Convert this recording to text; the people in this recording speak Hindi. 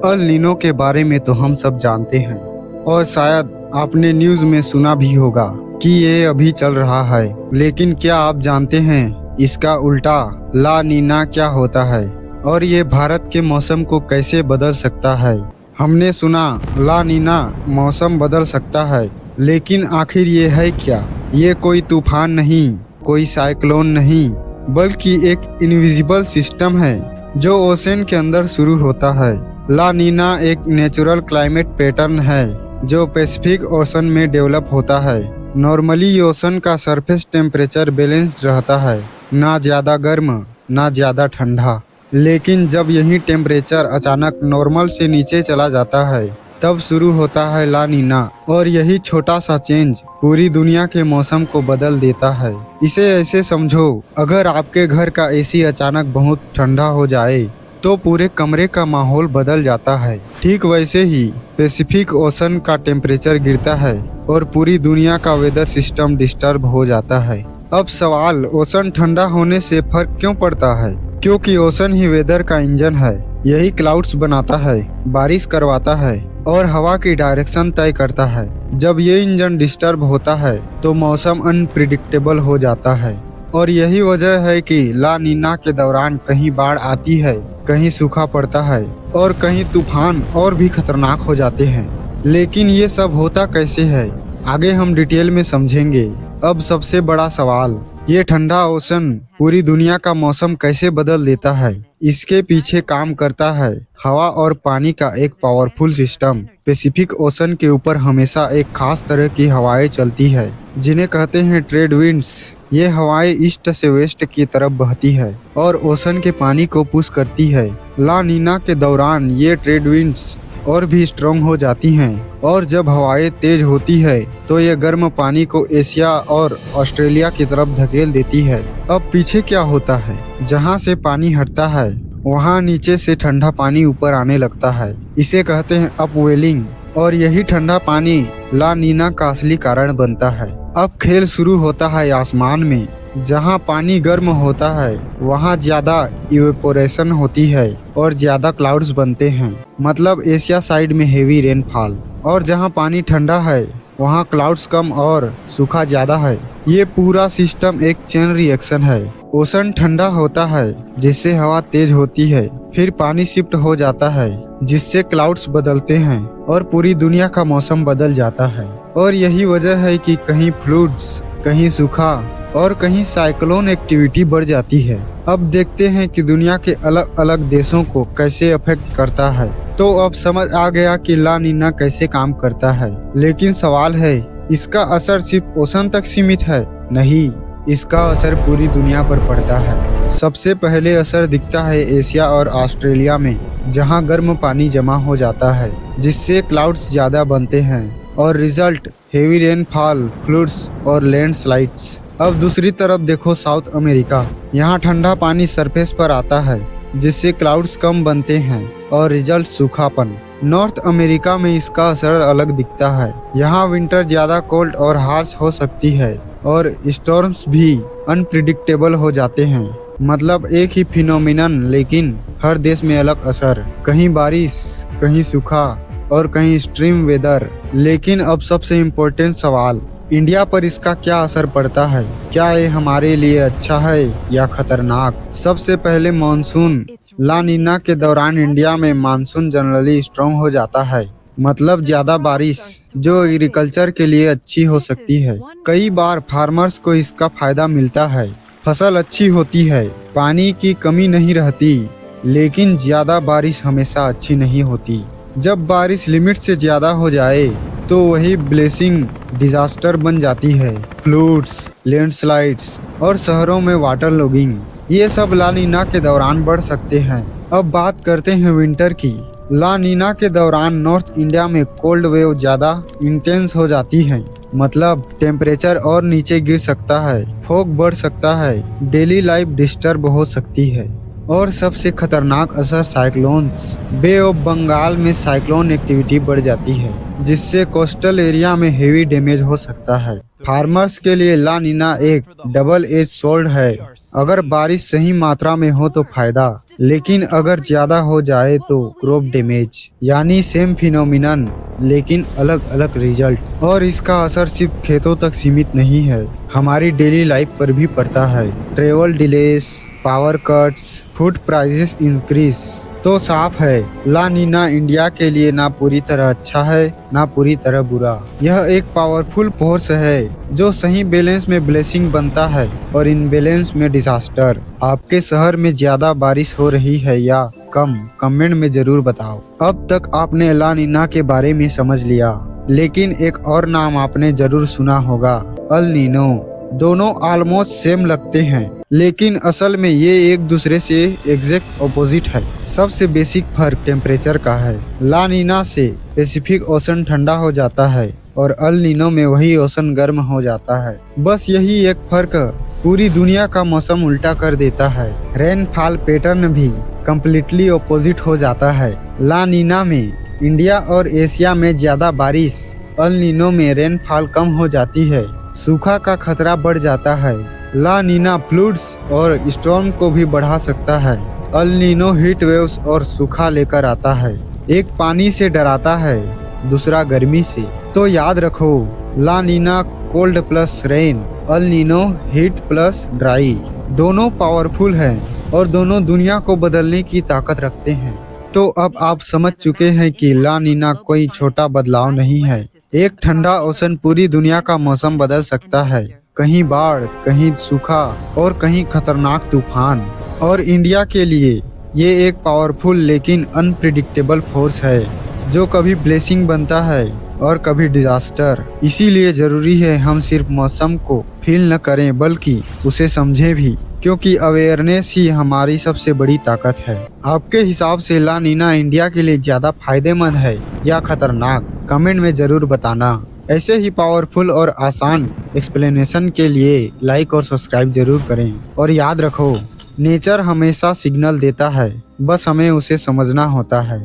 अल नीनो के बारे में तो हम सब जानते हैं और शायद आपने न्यूज़ में सुना भी होगा कि ये अभी चल रहा है। लेकिन क्या आप जानते हैं इसका उल्टा ला नीना क्या होता है और ये भारत के मौसम को कैसे बदल सकता है? हमने सुना ला नीना मौसम बदल सकता है, लेकिन आखिर ये है क्या? ये कोई तूफान नहीं, कोई साइक्लोन नहीं, बल्कि एक इनविजिबल सिस्टम है जो ओशन के अंदर शुरू होता है। ला नीना एक नेचुरल क्लाइमेट पैटर्न है जो पैसिफिक ओशन में डेवलप होता है। नॉर्मली ओशन का सरफेस टेम्परेचर बैलेंस्ड रहता है, ना ज़्यादा गर्म ना ज़्यादा ठंडा। लेकिन जब यही टेम्परेचर अचानक नॉर्मल से नीचे चला जाता है तब शुरू होता है ला नीना, और यही छोटा सा चेंज पूरी दुनिया के मौसम को बदल देता है। इसे ऐसे समझो, अगर आपके घर का एसी अचानक बहुत ठंडा हो जाए तो पूरे कमरे का माहौल बदल जाता है। ठीक वैसे ही पैसिफिक ओशन का टेम्परेचर गिरता है और पूरी दुनिया का वेदर सिस्टम डिस्टर्ब हो जाता है। अब सवाल, ओशन ठंडा होने से फर्क क्यों पड़ता है? क्योंकि ओशन ही वेदर का इंजन है। यही क्लाउड्स बनाता है, बारिश करवाता है और हवा की डायरेक्शन तय करता है। जब ये इंजन डिस्टर्ब होता है तो मौसम अनप्रिडिक्टेबल हो जाता है, और यही वजह है कि ला नीना के दौरान कहीं बाढ़ आती है, कहीं सूखा पड़ता है और कहीं तूफान और भी खतरनाक हो जाते हैं। लेकिन ये सब होता कैसे है, आगे हम डिटेल में समझेंगे। अब सबसे बड़ा सवाल, ये ठंडा ओशन पूरी दुनिया का मौसम कैसे बदल देता है? इसके पीछे काम करता है हवा और पानी का एक पावरफुल सिस्टम। पैसिफिक ओशन के ऊपर हमेशा एक खास तरह की हवाएं चलती है जिन्हें कहते हैं ट्रेड विंड्स। ये हवाएं ईस्ट से वेस्ट की तरफ बहती है और ओशन के पानी को पुश करती है। ला नीना के दौरान ये ट्रेड विंड्स और भी स्ट्रॉन्ग हो जाती हैं, और जब हवाएं तेज होती है तो ये गर्म पानी को एशिया और ऑस्ट्रेलिया की तरफ धकेल देती है। अब पीछे क्या होता है, जहाँ से पानी हटता है वहाँ नीचे से ठंडा पानी ऊपर आने लगता है। इसे कहते हैं अपवेलिंग, और यही ठंडा पानी ला नीना का असली कारण बनता है। अब खेल शुरू होता है आसमान में। जहाँ पानी गर्म होता है वहाँ ज्यादा इवेपोरेशन होती है और ज्यादा क्लाउड्स बनते हैं, मतलब एशिया साइड में हेवी रेनफॉल। और जहाँ पानी ठंडा है वहाँ क्लाउड्स कम और सूखा ज्यादा है। ये पूरा सिस्टम एक चेन रिएक्शन है। ओशन ठंडा होता है जिससे हवा तेज होती है, फिर पानी शिफ्ट हो जाता है जिससे क्लाउड्स बदलते हैं और पूरी दुनिया का मौसम बदल जाता है। और यही वजह है कि कहीं फ्लूड्स, कहीं सूखा और कहीं साइक्लोन एक्टिविटी बढ़ जाती है। अब देखते हैं कि दुनिया के अलग अलग देशों को कैसे अफेक्ट करता है। तो अब समझ आ गया कि ला नीना कैसे काम करता है। लेकिन सवाल है, इसका असर सिर्फ ओशन तक सीमित है? नहीं, इसका असर पूरी दुनिया पर पड़ता है। सबसे पहले असर दिखता है एशिया और ऑस्ट्रेलिया में, जहां गर्म पानी जमा हो जाता है जिससे क्लाउड्स ज्यादा बनते हैं और रिजल्ट हेवी रेनफॉल, फ्लड्स और लैंडस्लाइड्स। अब दूसरी तरफ देखो साउथ अमेरिका। यहाँ ठंडा पानी सरफेस पर आता है जिससे क्लाउड्स कम बनते हैं और रिजल्ट सूखापन। नॉर्थ अमेरिका में इसका असर अलग दिखता है। यहाँ विंटर ज्यादा कोल्ड और हार्श हो सकती है और स्टॉर्म्स भी अनप्रिडिक्टेबल हो जाते हैं। मतलब एक ही फिनोमिनन, लेकिन हर देश में अलग असर। कहीं बारिश, कहीं सूखा और कहीं एक्सट्रीम वेदर। लेकिन अब सबसे इम्पोर्टेंट सवाल, इंडिया पर इसका क्या असर पड़ता है? क्या ये हमारे लिए अच्छा है या खतरनाक? सबसे पहले मानसून। ला नीना के दौरान इंडिया में मानसून जनरली स्ट्रॉन्ग हो जाता है, मतलब ज्यादा बारिश जो एग्रीकल्चर के लिए अच्छी हो सकती है। कई बार फार्मर्स को इसका फायदा मिलता है, फसल अच्छी होती है, पानी की कमी नहीं रहती। लेकिन ज्यादा बारिश हमेशा अच्छी नहीं होती। जब बारिश लिमिट से ज्यादा हो जाए तो वही ब्लेसिंग डिजास्टर बन जाती है। फ्लूड्स, लैंडस्लाइड्स और शहरों में वाटर लॉगिंग, ये सब ला नीना के दौरान बढ़ सकते हैं। अब बात करते हैं विंटर की। ला नीना के दौरान नॉर्थ इंडिया में कोल्ड वेव ज्यादा इंटेंस हो जाती है, मतलब टेम्परेचर और नीचे गिर सकता है, फॉग बढ़ सकता है, डेली लाइफ डिस्टर्ब हो सकती है। और सबसे खतरनाक असर साइक्लोन्स। बे ऑफ बंगाल में साइक्लोन एक्टिविटी बढ़ जाती है जिससे कोस्टल एरिया में हेवी डैमेज हो सकता है। फार्मर्स के लिए ला नीना एक डबल एज सोल्ड है। अगर बारिश सही मात्रा में हो तो फायदा, लेकिन अगर ज्यादा हो जाए तो क्रॉप डैमेज, यानी सेम फिनोमिनन लेकिन अलग अलग रिजल्ट। और इसका असर सिर्फ खेतों तक सीमित नहीं है, हमारी डेली लाइफ पर भी पड़ता है। Travel delays, power cuts, food prices increase. तो साफ है, ला नीना इंडिया के लिए ना पूरी तरह अच्छा है ना पूरी तरह बुरा। यह एक पावरफुल फोर्स है जो सही बैलेंस में ब्लेसिंग बनता है और इन बैलेंस में डिजास्टर। आपके शहर में ज्यादा बारिश हो रही है या कम, कमेंट में जरूर बताओ। अब तक आपने ला नीना के बारे में समझ लिया, लेकिन एक और नाम आपने जरूर सुना होगा, अल नीनो। दोनों ऑलमोस्ट सेम लगते हैं, लेकिन असल में ये एक दूसरे से एग्जैक्ट ऑपोजिट है। सबसे बेसिक फर्क टेम्परेचर का है। ला नीना से पैसिफिक ओशन ठंडा हो जाता है और अल नीनो में वही ओशन गर्म हो जाता है। बस यही एक फर्क पूरी दुनिया का मौसम उल्टा कर देता है। रेनफॉल पैटर्न भी कम्प्लीटली ऑपोजिट हो जाता है। ला नीना में इंडिया और एशिया में ज्यादा बारिश, अल नीनो में रेनफॉल कम हो जाती है, सूखा का खतरा बढ़ जाता है। ला नीना फ्लूड्स और स्टॉर्म को भी बढ़ा सकता है। अल नीनो हीट वेव्स और सूखा लेकर आता है। एक पानी से डराता है, दूसरा गर्मी से। तो याद रखो, La Nina cold plus rain, El Nino heat plus dry. दोनों पावरफुल हैं और दोनों दुनिया को बदलने की ताकत रखते हैं। तो अब आप समझ चुके हैं कि ला नीना कोई छोटा बदलाव नहीं है। एक ठंडा ओशन पूरी दुनिया का मौसम बदल सकता है, कहीं बाढ़, कहीं सूखा और कहीं खतरनाक तूफान। और इंडिया के लिए ये एक पावरफुल लेकिन अनप्रिडिक्टेबल फोर्स है जो कभी ब्लेसिंग बनता है और कभी डिजास्टर। इसीलिए जरूरी है हम सिर्फ मौसम को फील न करें बल्कि उसे समझें भी, क्योंकि अवेयरनेस ही हमारी सबसे बड़ी ताकत है। आपके हिसाब से ला नीना इंडिया के लिए ज्यादा फायदेमंद है या खतरनाक, कमेंट में जरूर बताना। ऐसे ही पावरफुल और आसान एक्सप्लेनेशन के लिए लाइक और सब्सक्राइब जरूर करें। और याद रखो, नेचर हमेशा सिग्नल देता है, बस हमें उसे समझना होता है।